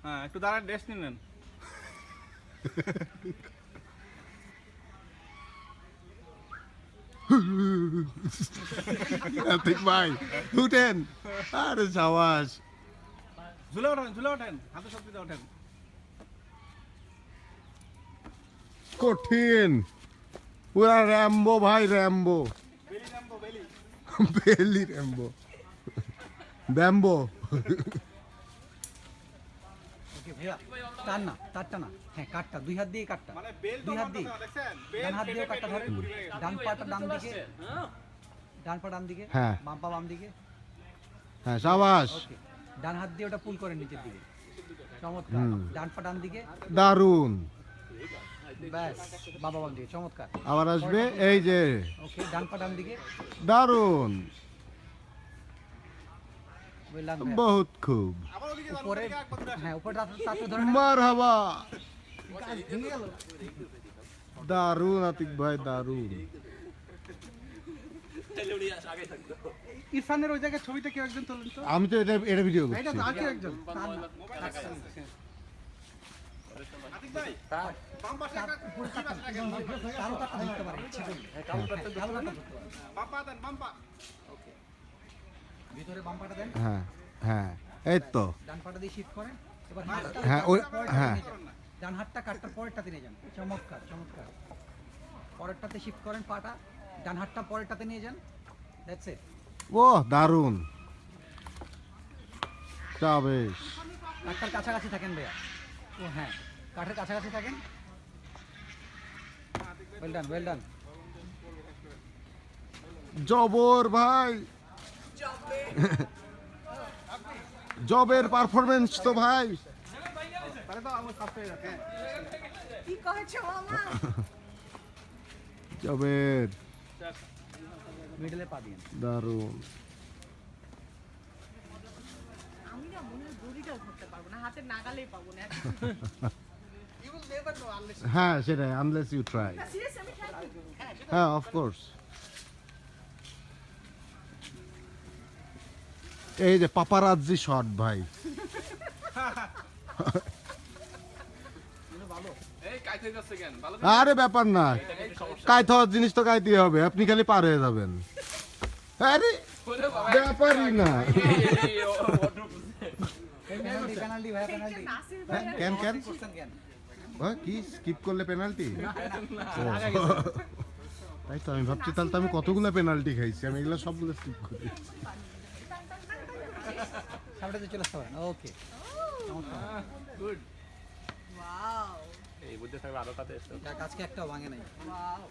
হ্যাঁ একটু দাঁড়ান রেস্ট নিলেন। আতিক ভাই উঠেন, আরে সাবাস। ঝুলে ওঠেন হাতে শক্তিতে ওঠেন। কঠিন, পুরা র্যাম্বো ভাই, র্যাম্বো, বেলি নামবো বেলি। বেলি র্যাম্বো, ব্যাম্বো। ওকে ভাইয়া, টান না, তারটা না, হ্যাঁ কাটটা, দুই হাত দিয়ে কাটটা, মানে বেল তো দুই হাত দিয়ে, মারতেছে না, দেখছেন? ডান হাত বেল দিয়েও কেটে কাটটা কেটে ধরেন, ঘুরে গেছে। ডান পাটা ডান দিকে, ডান পা ডান দিকে, হ্যাঁ। বাম পা বাম দিকে, হ্যাঁ সাবাস, ওকে, ডান হাত দিয়ে ওটা পুল করেন নিচের দিকে, চমৎকার, ডান পা ডান দিকে, দারুন। ব্যাস, বাবা বাম দিকে, চমৎকার, আবার আসবে এই যে, ওকে, ডান পা ডান দিকে, দারুন, বললাম বহুত খুব, আবার ওদিকে যান, উপরে, ওদিকে একবার ঘুরে আসেন। হ্যাঁ উপরে তাতে ধরে না, মারহাবা। গাছ ভেঙে গেল, দারুন আতিক ভাই, দারুন। ইরফানের ওই জায়গায় ছবিটা কেউ একজন তোলেন তো। আমি তো এটা ভিডিও এটা করছি। তো আর কেউ একজন। আতিক ভাই, বাম পাশে একটা কি পাশে রাখেন? কালো কাটটা ধরতে পারে, ইচ্ছে করলে, কালো কাটটা ধরতে পারে, বাম পা দেন, বাম পা। ভিতরে বাম পাটা দেন, হ্যাঁ হ্যাঁ, এই তো, ডান পাটা দিয়ে শিফট করেন, এবার হ্যাঁ ওই হ্যাঁ, ডান হাতটা কাটটার পরেরটাতে নিয়ে যান, চমৎকার চমৎকার, পরেরটাতে শিফট করেন পাটা, ডান হাতটা পরেরটাতে নিয়ে যান, দ্যাটস ইট, ও দারুন, চাবেশ। কাঠটার কাছাকাছি থাকেন ভাইয়া, ও হ্যাঁ, কাঠের কাছাকাছি থাকেন, ওয়েল ডান ওয়েল ডান, জবর ভাই, জবের পারফরমেন্স তো ভাই। তাহলে তো আমার সাফ হয়ে যাচ্ছে। কি করছো মামা? জবের, মিডলে পা দিন, দারুন। আমি না মনে হয় দড়িটাও ধরতে পারবো না, হাতের নাগালেই পাবো না। You will never know unless হ্যাঁ সেটাই, আনলেস ইউ ট্রাই। সিরিয়াসলি আমি ট্রাই করব। হ্যাঁ অফ কোর্স। এই যে পাপারাজ্জি শট ভাই, আরে ব্যাপার না, কাইতে হওয়ার জিনিস তো কাইতেই হবে, আপনি খালি পার হয়ে যাবেন। আরে ব্যাপারই না। পেনাল্টি পেনাল্টি ভাইয়া পেনাল্টি, নাসির হ্যাঁ, ভাই কেন কেন করছেন কেন? কি স্কিপ করলে পেনাল্টি? তাই তো আমি ভাবছি, তাহলে তো আমি কতগুলো পেনাল্টি খাইছি, আমি এগুলো সবগুলো স্কিপ করি। সামনেতে চলে আসতে পারেন, ওকে, গুড। ওয়াও এই বুদ্ধি থাকবে আরো কাছে এসো। আজকে একটাও ভাঙে নাই, ওয়াও